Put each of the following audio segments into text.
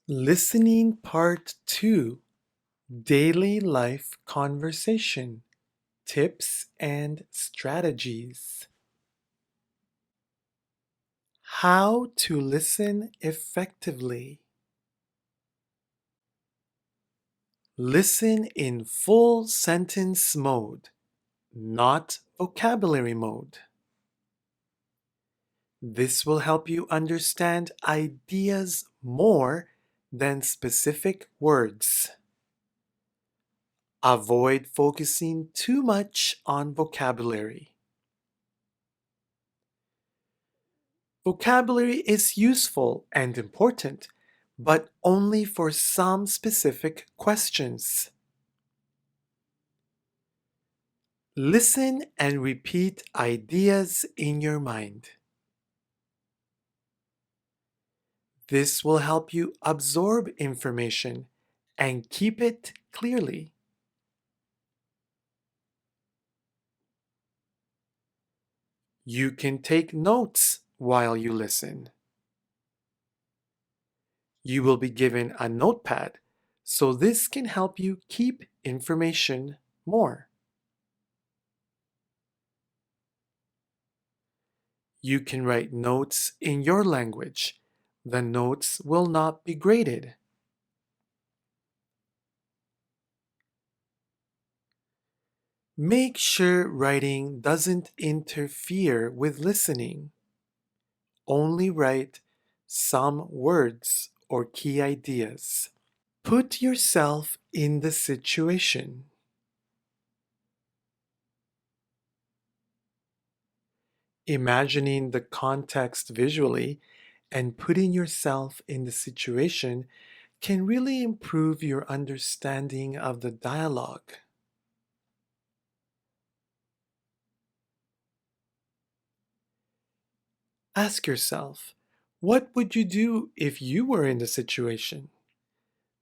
Listening Part 2, Daily Life Conversation, Tips and Strategies. How to listen effectively. Listen in full sentence mode, not vocabulary mode. This will help you understand ideas more than specific words. Avoid focusing too much on vocabulary. Vocabulary is useful and important, but only for some specific questions. Listen and repeat ideas in your mind. This will help you absorb information and keep it clearly. You can take notes while you listen. You will be given a notepad, so this can help you keep information more. You can write notes in your language. The notes will not be graded. Make sure writing doesn't interfere with listening. Only write some words or key ideas. Put yourself in the situation. Imagining the context visually and putting yourself in the situation can really improve your understanding of the dialogue. Ask yourself, what would you do if you were in the situation?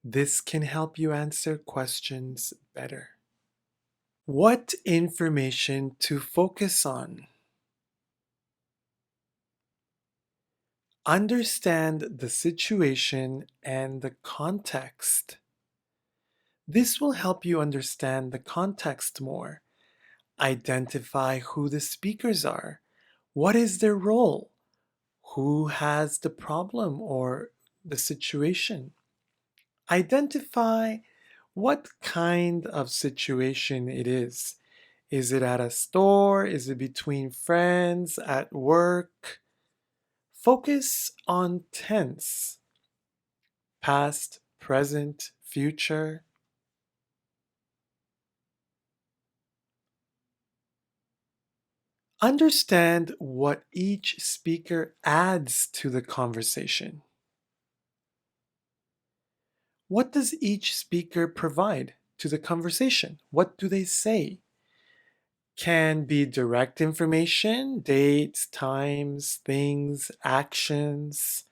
This can help you answer questions better. What information to focus on? Understand the situation and the context. This will help you understand the context more. Identify who the speakers are. What is their role? Who has the problem or the situation? Identify what kind of situation it is. Is it at a store? Is it between friends? At work? Focus on tense, past, present, future. Understand what each speaker adds to the conversation. What does each speaker provide to the conversation? What do they say? Can be direct information, dates, times, things, actions,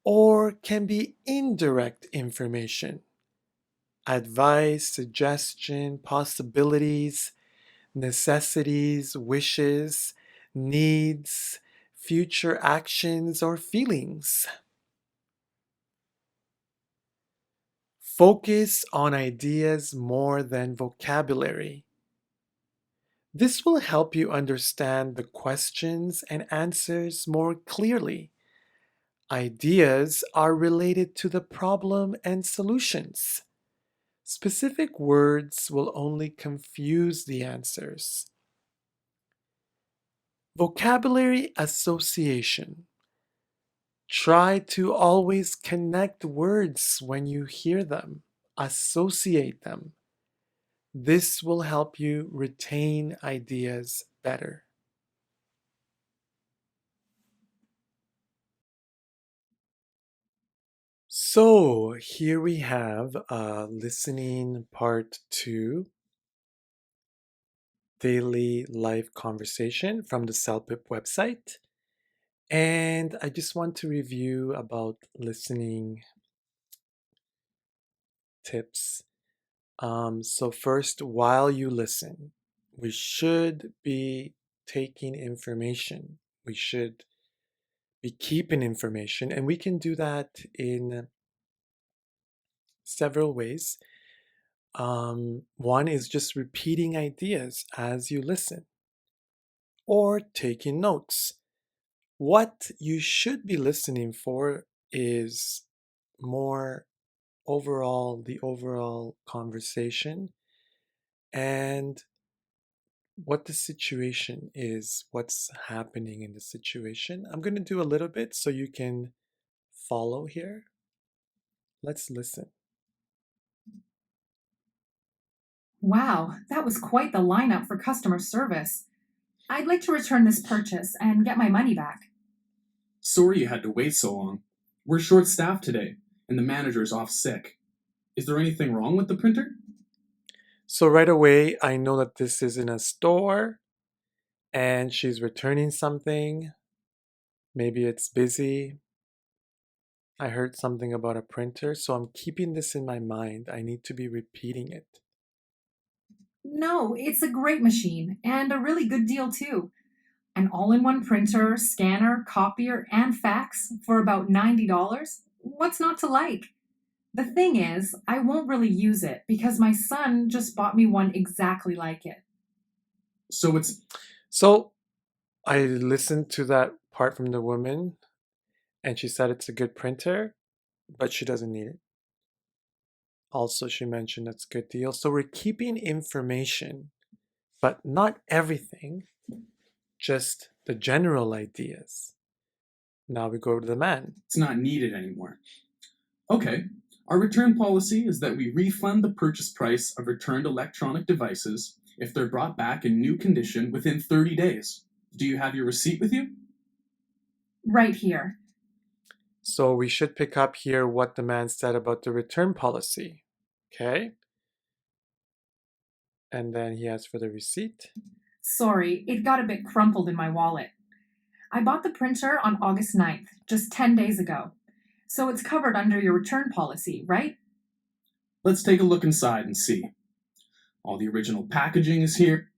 or can be indirect information, advice, suggestion, possibilities, necessities, wishes, needs, future actions, or feelings. Focus on ideas more than vocabulary. This will help you understand the questions and answers more clearly. Ideas are related to the problem and solutions. Specific words will only confuse the answers. Vocabulary association. Try to always connect words when you hear them, associate them. This will help you retain ideas better. So here we have listening part 2, daily life conversation from the CELPIP website. And I just want to review about listening tips. So first, while you listen, we should be taking information. We should be keeping information, and we can do that in several ways. One is just repeating ideas as you listen or taking notes. What you should be listening for is more the overall conversation and what the situation is, what's happening in the situation. I'm going to do a little bit so you can follow here. Let's listen. Wow, that was quite the lineup for customer service. I'd like to return this purchase and get my money back. Sorry you had to wait so long. We're short staffed today, and the manager's off sick. Is there anything wrong with the printer? So right away, I know that this is in a store and she's returning something. Maybe it's busy. I heard something about a printer, so I'm keeping this in my mind. I need to be repeating it. No, it's a great machine and a really good deal too. An all in one printer, scanner, copier, and fax for about $90. What's not to like? The thing is, I won't really use it because my son just bought me one exactly like it. So it's So I listened to that part from the woman and she said it's a good printer, but she doesn't need it. Also, she mentioned it's a good deal. So we're keeping information, but not everything, just the general ideas. Now we go to the man. it's not needed anymore. Okay. Our return policy is that we refund the purchase price of returned electronic devices if they're brought back in new condition within 30 days. Do you have your receipt with you? Right here. So we should pick up here what the man said about the return policy. Okay. And then he asks for the receipt. Sorry, it got a bit crumpled in my wallet. I bought the printer on August 9th, just 10 days ago. So it's covered under your return policy, right? Let's take a look inside and see. All the original packaging is here.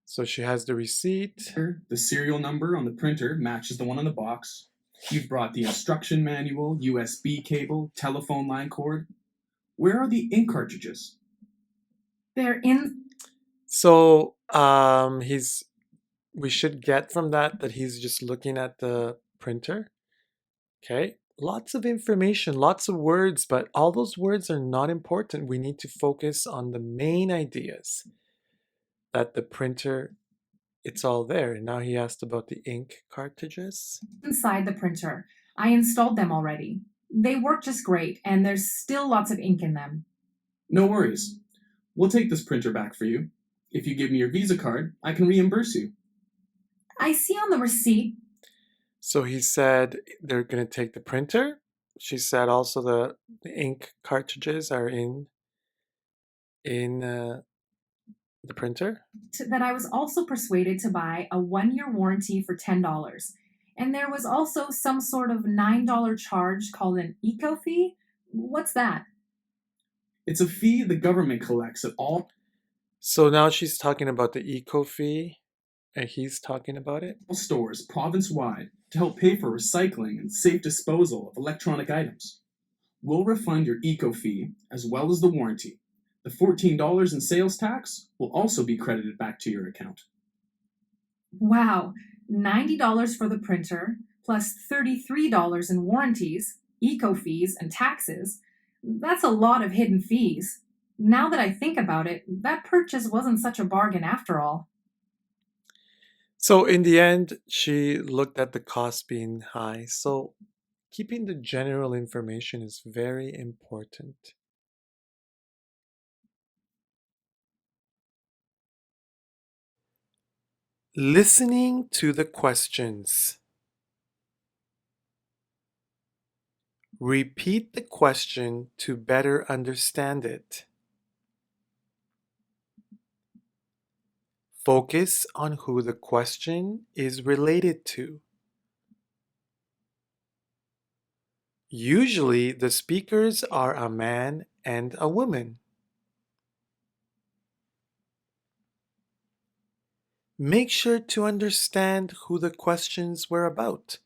So she has the receipt. The serial number on the printer matches the one on the box. You've brought the instruction manual, USB cable, telephone line cord. Where are the ink cartridges? They're in. So we should get from that he's just looking at the printer. Okay. Lots of information, lots of words, but all those words are not important. We need to focus on the main ideas that the printer, it's all there. And now he asked about the ink cartridges. Inside the printer. I installed them already. They work just great, and there's still lots of ink in them. No worries. We'll take this printer back for you. If you give me your Visa card, I can reimburse you. I see on the receipt. So he said they're going to take the printer. She said also the ink cartridges are in the printer. That I was also persuaded to buy a 1 year warranty for $10. And there was also some sort of $9 charge called an eco fee. What's that? It's a fee the government collects at all So now she's talking about the eco fee, and he's talking about it. stores province-wide to help pay for recycling and safe disposal of electronic items. We'll refund your eco fee as well as the warranty. The $14 in sales tax will also be credited back to your account. Wow, $90 for the printer, plus $33 in warranties, eco fees, and taxes. That's a lot of hidden fees. Now that I think about it, that purchase wasn't such a bargain after all. So in the end, she looked at the cost being high. So keeping the general information is very important. Listening to the questions. Repeat the question to better understand it. Focus on who the question is related to. Usually, the speakers are a man and a woman. Make sure to understand who the questions were about,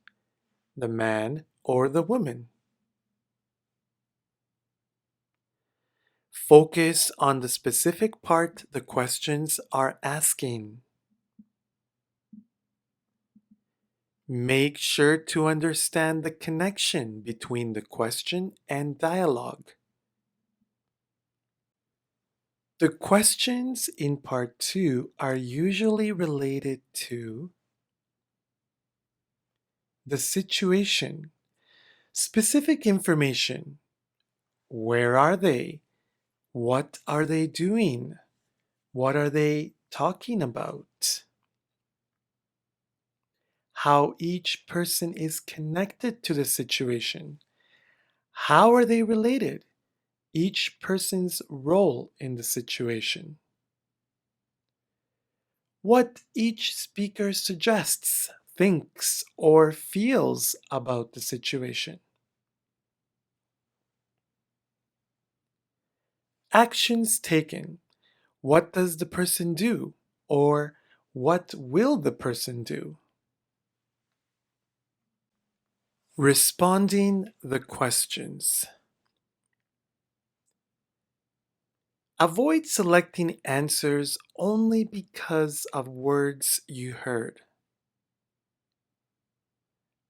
the man or the woman. Focus on the specific part the questions are asking. Make sure to understand the connection between the question and dialogue. The questions in part 2 are usually related to the situation, specific information. Where are they? What are they doing? What are they talking about? How each person is connected to the situation. How are they related? Each person's role in the situation. What each speaker suggests, thinks, or feels about the situation. Actions taken. What does the person do? Or what will the person do? Responding the questions. Avoid selecting answers only because of words you heard.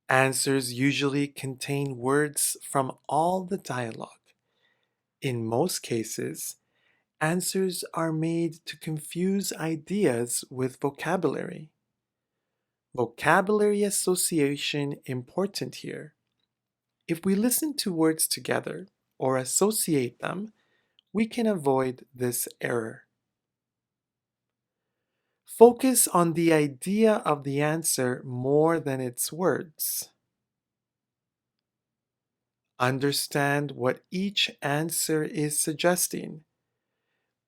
Answers usually contain words from all the dialogue. In most cases, answers are made to confuse ideas with vocabulary. Vocabulary association important here. If we listen to words together or associate them, we can avoid this error. Focus on the idea of the answer more than its words. Understand what each answer is suggesting.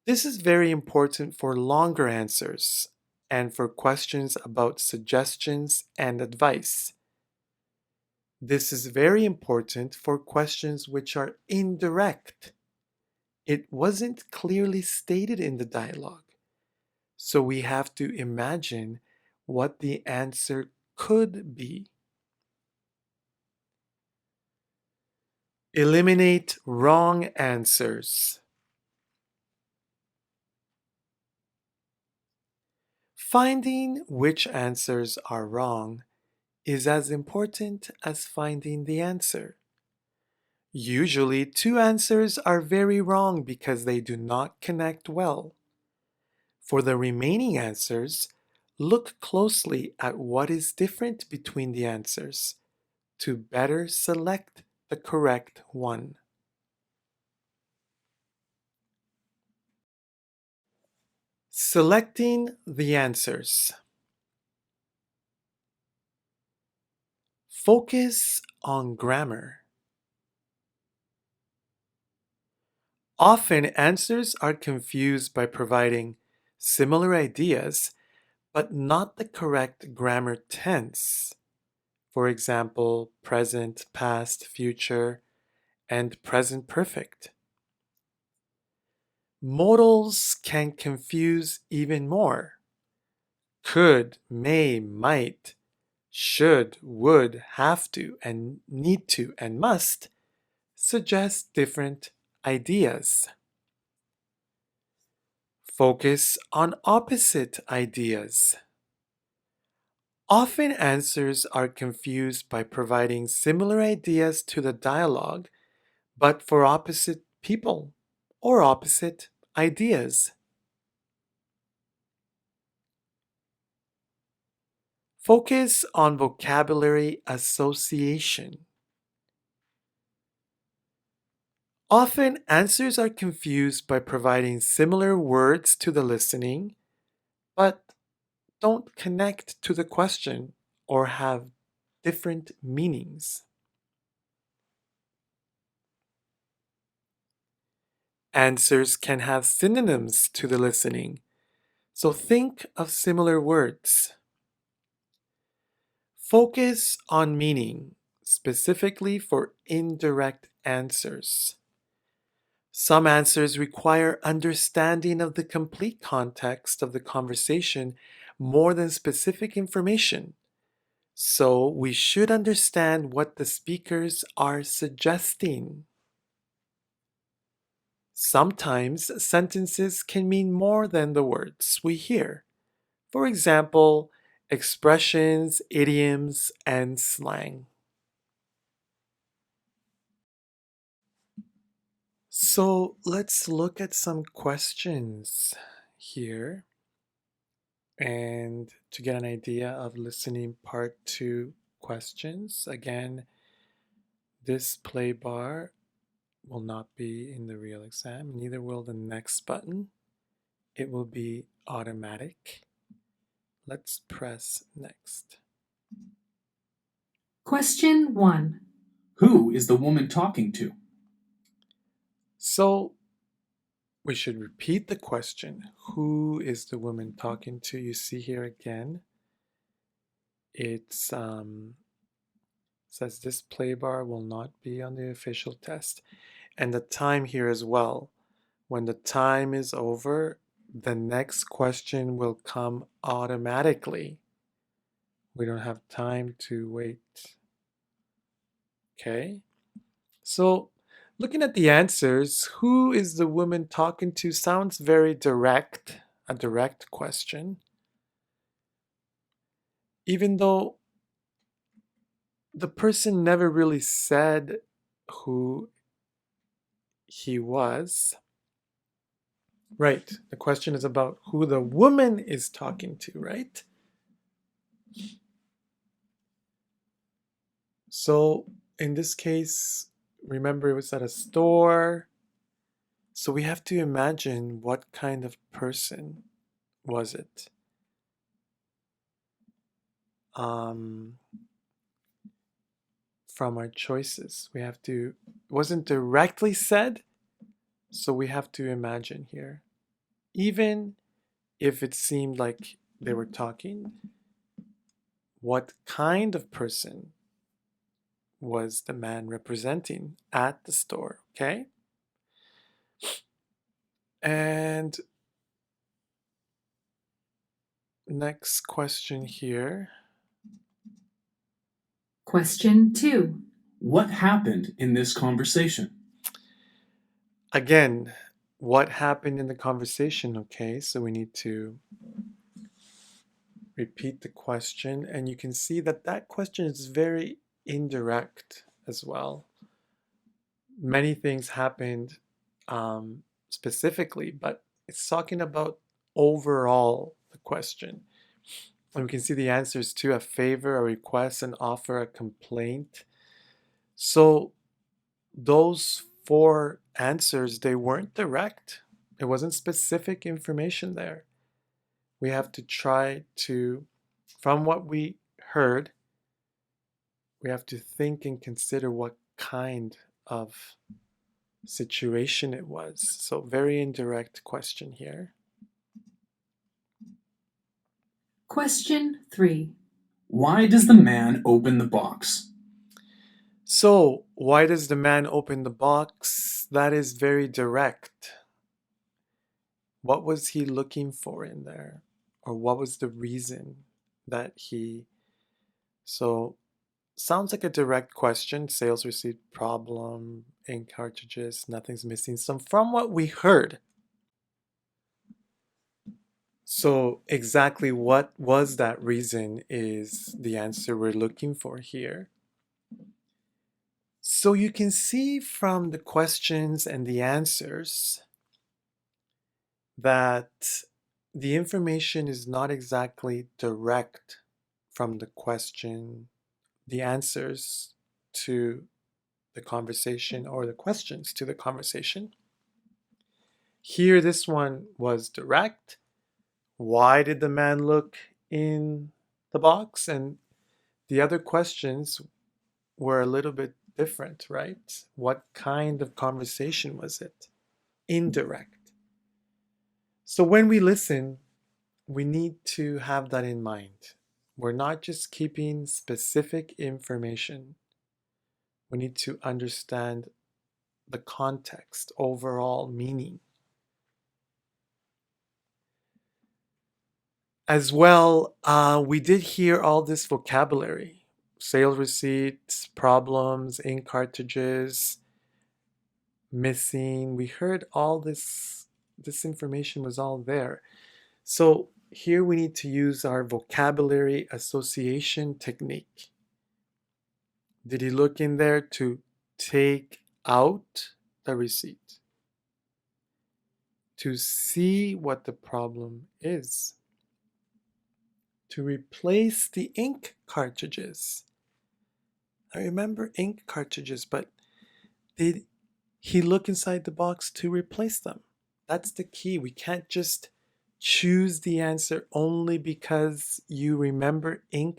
This is very important for longer answers and for questions about suggestions and advice. This is very important for questions which are indirect. It wasn't clearly stated in the dialogue, so we have to imagine what the answer could be. Eliminate wrong answers. Finding which answers are wrong is as important as finding the answer. Usually, two answers are very wrong because they do not connect well. For the remaining answers, look closely at what is different between the answers to better select the correct one. Selecting the answers. Focus on grammar. Often answers are confused by providing similar ideas but not the correct grammar tense. For example, present, past, future, and present perfect. Modals can confuse even more. Could, may, might, should, would, have to, and need to, and must suggest different ideas. Focus on opposite ideas. Often answers are confused by providing similar ideas to the dialogue, but for opposite people or opposite ideas. Focus on vocabulary association. Often answers are confused by providing similar words to the listening, but don't connect to the question or have different meanings. Answers can have synonyms to the listening, so think of similar words. Focus on meaning, specifically for indirect answers. Some answers require understanding of the complete context of the conversation more than specific information. So we should understand what the speakers are suggesting. Sometimes sentences can mean more than the words we hear. For example, expressions, idioms, and slang. So let's look at some questions here. And to get an idea of listening part 2 questions, again, this play bar will not be in the real exam, neither will the next button. It will be automatic. Let's press next. Question 1. Who is the woman talking to? So we should repeat the question. Who is the woman talking to? You see here again, it says this play bar will not be on the official test. And the time here as well. When the time is over, the next question will come automatically. We don't have time to wait. Okay? So, looking at the answers, who is the woman talking to sounds very direct, a direct question. Even though the person never really said who he was. Right, the question is about who the woman is talking to, right? So in this case, remember it was at a store. So we have to imagine what kind of person was it. From our choices, we have to, it wasn't directly said, so we have to imagine here. Even if it seemed like they were talking, what kind of person was the man representing at the store, okay? And next question here. Question 2. What happened in this conversation? Again, what happened in the conversation, okay? So we need to repeat the question, and you can see that that question is very indirect as well. Many things happened specifically, but it's talking about overall the question. And we can see the answers to a favor, a request, an offer, a complaint. So those 4 answers, they weren't direct. It wasn't specific information there. We have to try to, from what we heard, we have to think and consider what kind of situation it was. So very indirect question here. Question 3. Why does the man open the box? So why does the man open the box? That is very direct. What was he looking for in there? Or what was the reason that he... So sounds like a direct question. Sales receipt problem, ink cartridges, nothing's missing. So from what we heard, so exactly what was that reason is the answer we're looking for here. So you can see from the questions and the answers that the information is not exactly direct from the question, the answers to the conversation, or the questions to the conversation. Here, this one was direct. Why did the man look in the box? And the other questions were a little bit different, right? What kind of conversation was it? Indirect. So when we listen, we need to have that in mind. We're not just keeping specific information. We need to understand the context, overall meaning. As well, we did hear all this vocabulary: sales receipts, problems, ink cartridges. missing. We heard all this information was all there. So here we need to use our vocabulary association technique. Did he look in there to take out the receipt? To see what the problem is? To replace the ink cartridges? I remember ink cartridges, but did he look inside the box to replace them? That's the key. We can't just choose the answer only because you remember ink